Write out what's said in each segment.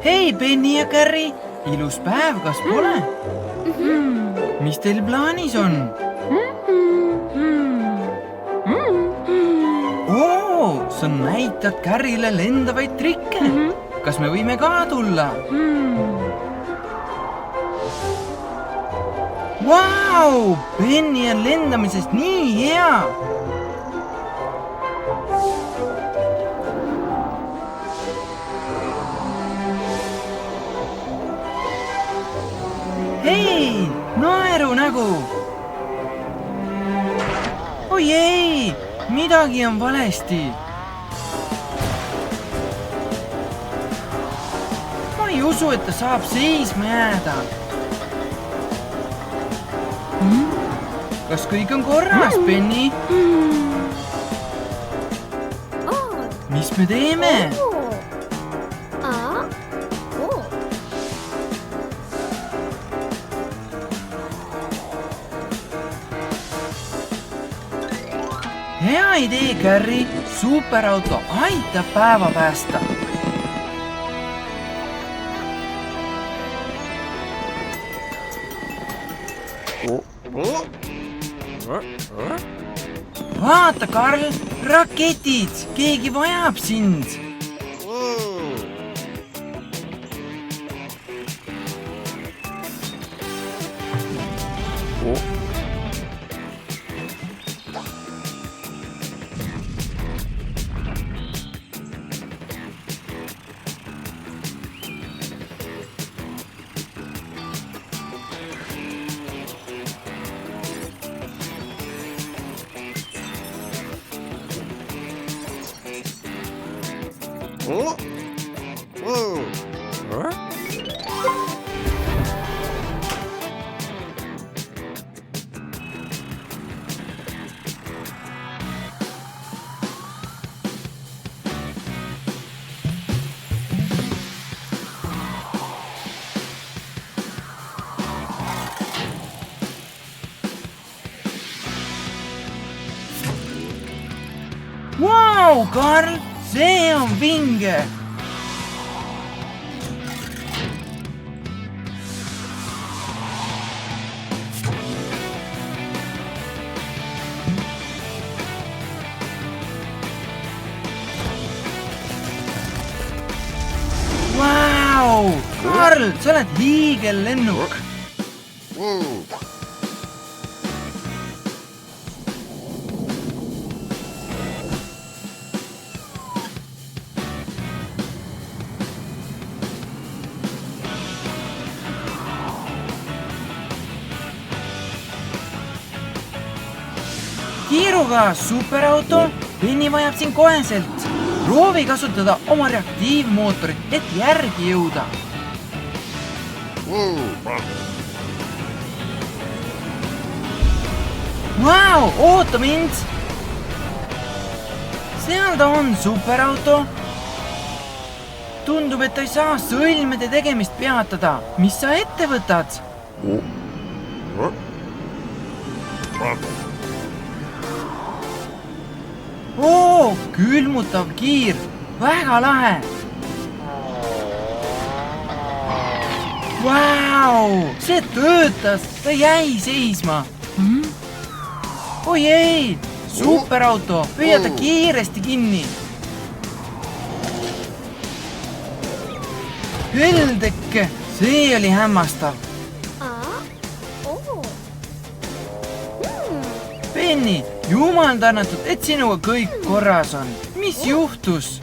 Hei, Penny ja Carrie, ilus päev, kas pole? Mis teil plaanis on? Oo, sa näitad Carriele lendavaid trikke. Kas me võime ka tulla? Vau, Penny on lendamisest nii hea. Hei, naerunägu. Oi ei, midagi on valesti. Ma ei usu, et ta saab seisma jääda. Kas kõik on korras, Penny? Mis me teeme? Hea idee, Carrie. Superauto aitab päeva päästa. Vaata, Karl, raketid, keegi vajab sind. Vau, Karl, see on vinge. Vau, Karl, sa oled hiigellennuk. Kiiruga, superauto, Penny vajab siin koheselt. Proovi kasutada oma reaktiivmootorit, et järgi jõuda. Vau, oota mind. Seal ta on, superauto. Tundub, et ta ei saa sõlmede tegemist peatada. Mis sa ette võtad? Oo, külmutav kiir. Väga lahe. Vau, see töötas. Ta jäi seisma. Oi ei, superauto. Püüa ta kiiresti kinni. Heldekke, see oli hämmastav. Penny, jumal tänatud, et sinuga kõik korras on. Mis juhtus?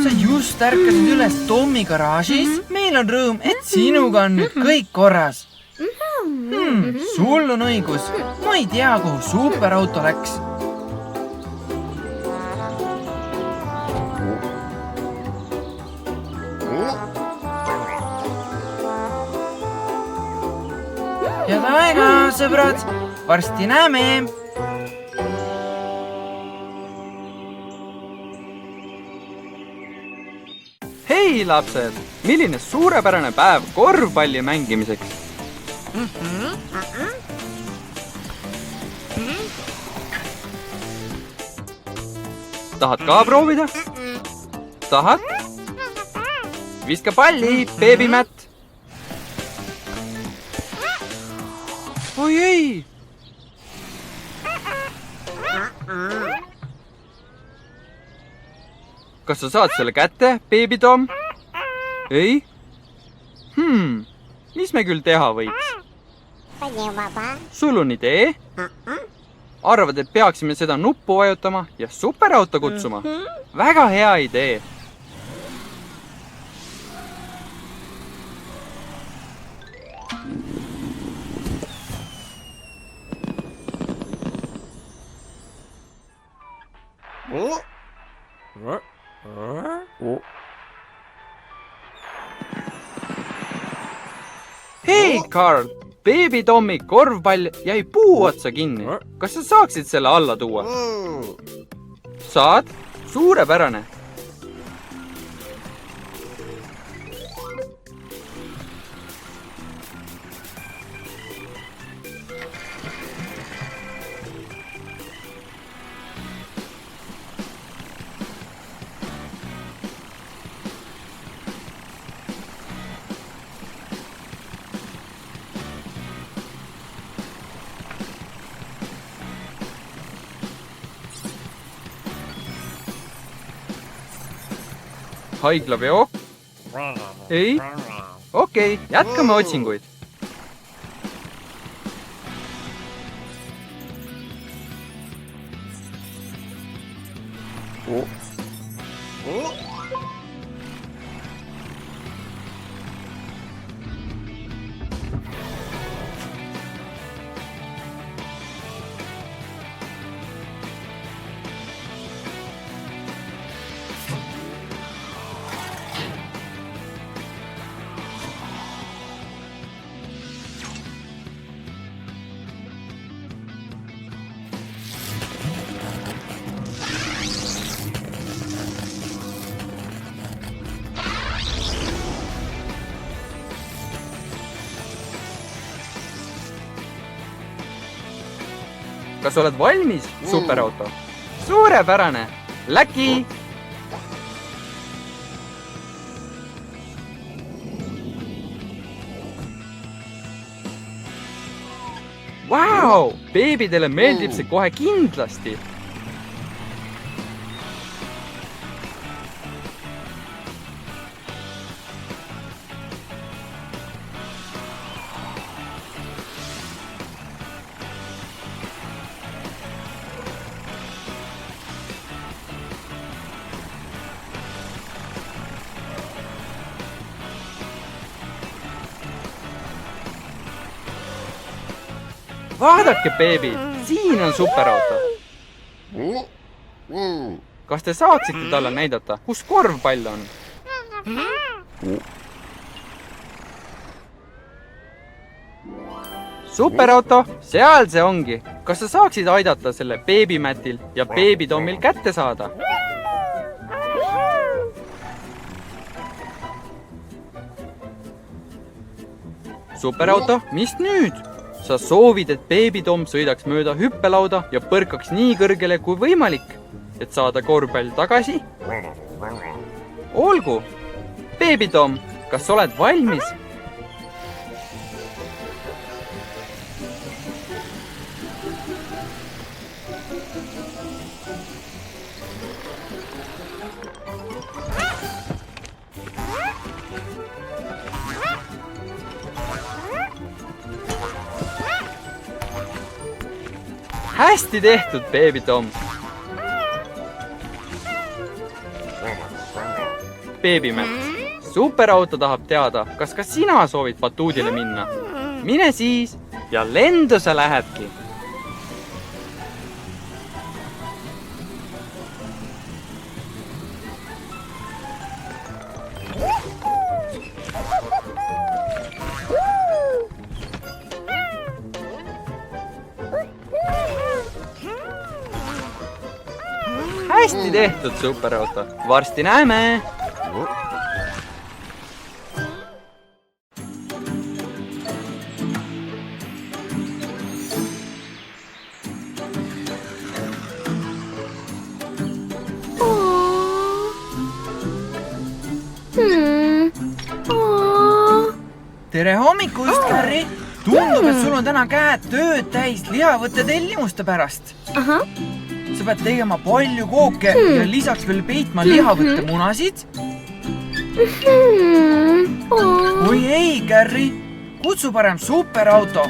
Sa just ärkasid üles Tommi garaažis. Meil on rõõm, et sinuga on nüüd kõik korras. Sul on õigus. Ma ei tea, kuhu superauto läks. Head aega, sõbrad. Varsti näeme. Hei lapsed, milline suurepärane päev korvpalli mängimiseks. Tahad ka proovida? Tahad? viska palli, beebimätt. Oi ei! Kas sa saad selle kätte, beebi Tom? Ei? Mis me küll teha võiks? Sul on idee? Arvad, et peaksime seda nuppu vajutama ja superauto kutsuma? Väga hea idee! Hei, Carl! Beebi Tommi korvpall jäi puu otsa kinni. Kas sa saaksid selle alla tuua? Saad? Suurepärane! Haiglaveok? Ei? Okei, jätkame otsinguid. Kas oled valmis, superauto? Suurepärane! Läki! Vau! Beebidele meeldib see kohe kindlasti! Vaadake, beebi! Siin on superauto! Kas te saaksite talle näidata, kus korvpall on? Superauto, seal see ongi! Kas sa saaksid aidata selle beebimätil ja beebi Tommil kätte saada? Superauto, mis nüüd? Sa soovid, et beebi Tom sõidaks mööda hüppelauda ja põrkaks nii kõrgele kui võimalik, et saada korvpall tagasi? Olgu! Beebi Tom, kas oled valmis? Hästi tehtud, beebi Tom! Beebimätt, superauto tahab teada, kas ka sina soovid batuudile minna? Mine siis ja lendu sa lähedki! Hästi tehtud, superauto! Varsti näeme! tere hommikust, Carri! Tundub, et sul on täna käed tööd täis lihavõtte tellimuste pärast. Sa pead tegema palju kooke ja lisaks veel peitma lihavõtte munasid. Oi ei, Carri! Kutsu parem superauto.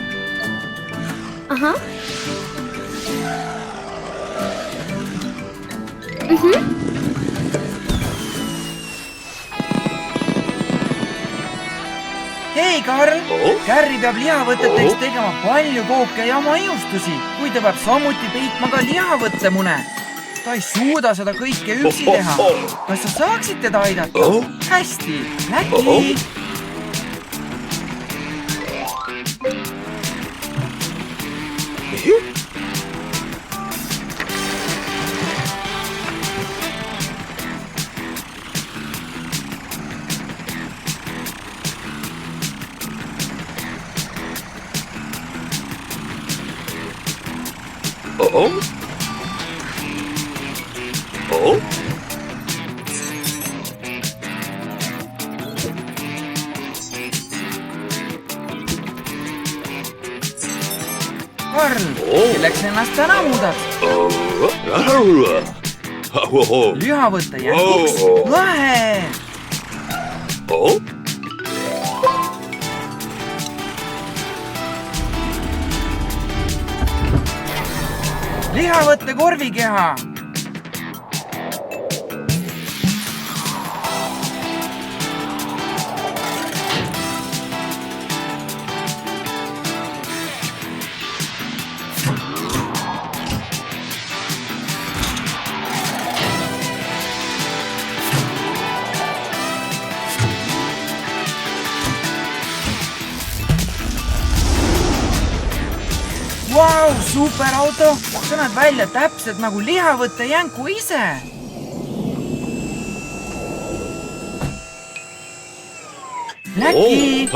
Hei, Karl! Carri peab lihavõteteks tegema palju kooke ja maiustusi, kui ta peab samuti peitma ka lihavõttemune. Ta ei suuda seda kõike üksi teha. Kas sa saaksid teda aidata? Hästi, Läki! Karl, kelleks ennast täna muudad? Lihavõtte jänkuks? Lahe! Lihavõtte korvikeha! Vau, superauto! Sa näed välja täpselt nagu lihavõtte jänku ise! Läki!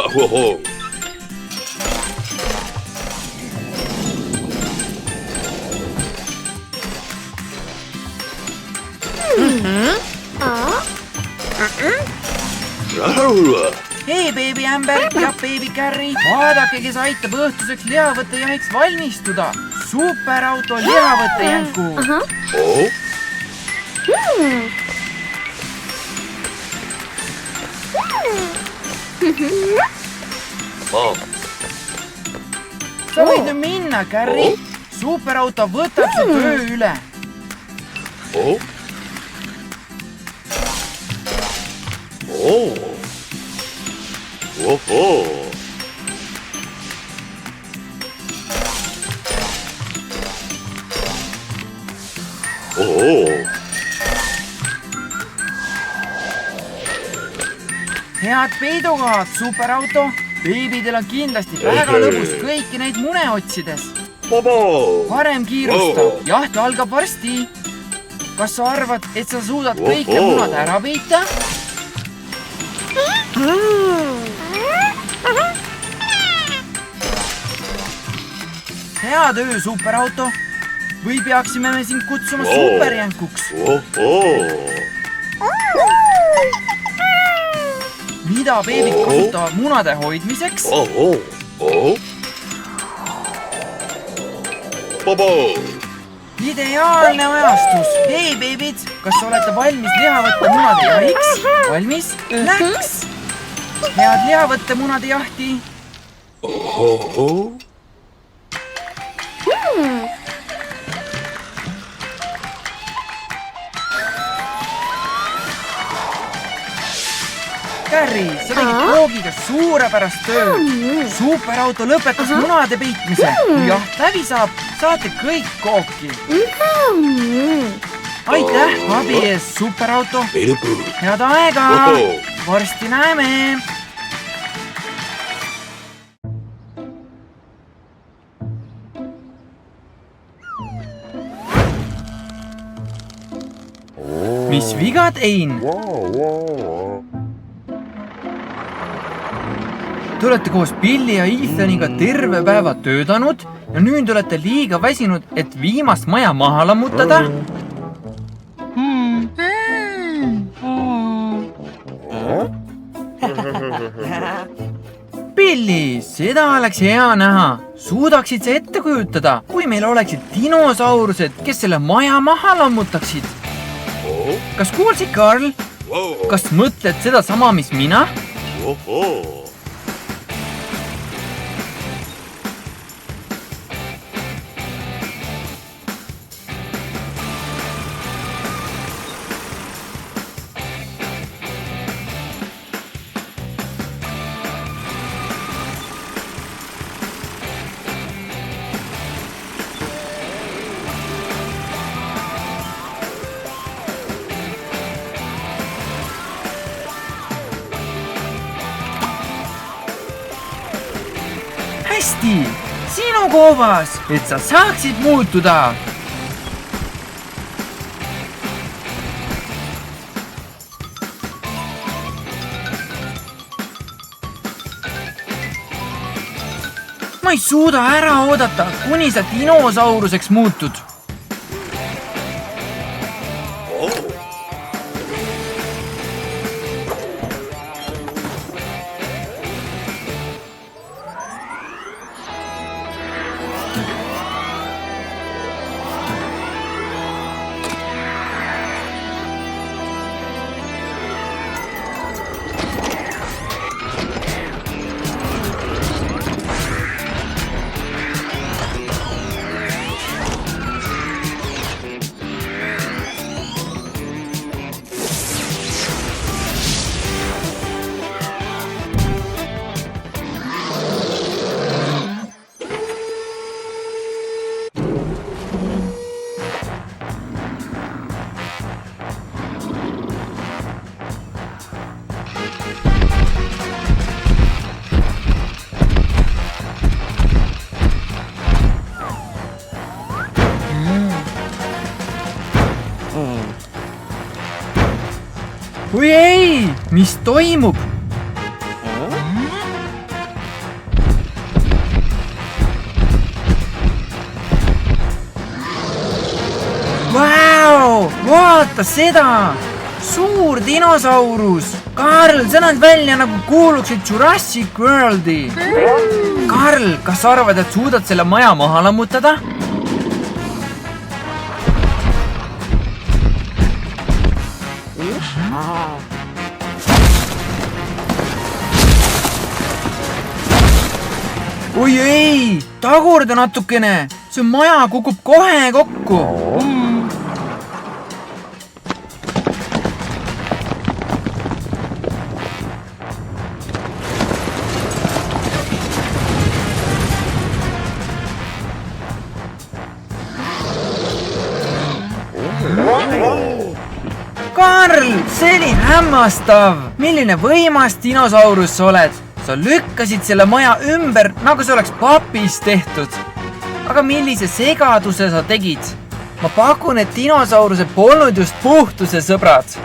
Hei, beebi Ämber ja beebi Carri! Vaadake, kes aitab õhtuseks lihavõtte jahiks valmistuda! Superauto lihavõtte jänku! Sa võid nüüd minna, Carri! Superauto võtab su töö üle! Head peidukohad, superauto! Beebidel on kindlasti väga lõbus kõiki neid mune otsides. Parem kiirusta, jaht algab varsti. Kas sa arvad, et sa suudad kõike munad ära peita? Hea töö, superauto! Või peaksime me sind kutsuma superjänkuks? Mida beebid kasutavad munade hoidmiseks? Ideaalne ajastus! Hei, beebid! Kas olete valmis lihavõtte munade jahiks? Valmis? Läks! Head lihavõtte munade jahti! Carri, sa tegid koogiga suurepärast töö. Superauto lõpetas munade peitmise. Kui jaht läbi saab, saate kõik kooki. Aitäh abi ees, superauto. Head aega. Varsti näeme. Mis viga tein? Te olete koos Billy ja Ethaniga terve päeva töötanud ja nüüd olete liiga väsinud, et viimast maja maha lammutada? seda oleks hea näha. Suudaksid sa ette kujutada, kui meil oleksid dinosaurused, kes selle maja maha lammutaksid? Kas kuulsid, Karl? Kas mõtled seda sama, mis mina? Hästi, sinu koobas, et sa saaksid muutuda. Ma ei suuda ära oodata, kuni sa dinosauruseks muutud. Oi ei, mis toimub? Vau, vaata seda! Suur dinosaurus! Karl, sa näed välja nagu kuuluksid Jurassic Worldi. Karl, kas sa arvad, et suudad selle maja maha lammutada? Oi ei, tagurda natukene, see maja kukub kohe kokku. Karl, see oli hämmastav! Milline võimas dinosaurus sa oled! Sa lükkasid selle maja ümber, nagu see oleks papist tehtud. Aga millise segaduse sa tegid? Ma pakun, et dinosaurused polnud just puhtuse sõbrad.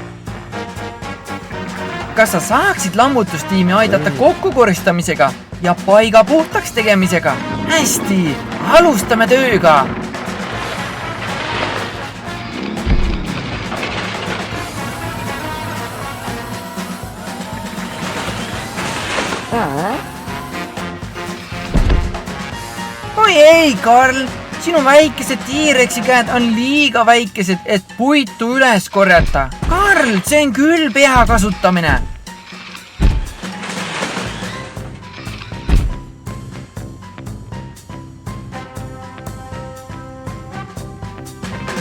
Kas sa saaksid lammutustiimi aidata kokkukoristamisega ja paiga puhtaks tegemisega? Hästi, alustame tööga! Oi ei, Karl! Sinu väikesed T-Rexi käed on liiga väikesed, et puitu üles korjata. Karl, see on küll pea kasutamine.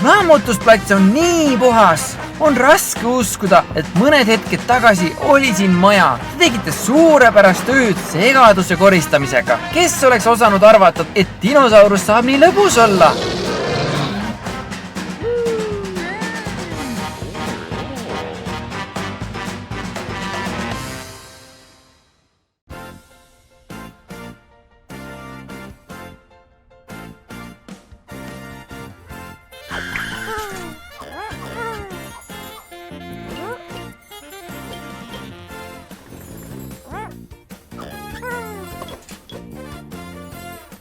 Lammutusplats on nii puhas. On raske uskuda, et mõned hetked tagasi oli siin maja. Te tegite suurepärast tööd segaduse koristamisega. Kes oleks osanud arvata, et dinosaurus saab nii lõbus olla?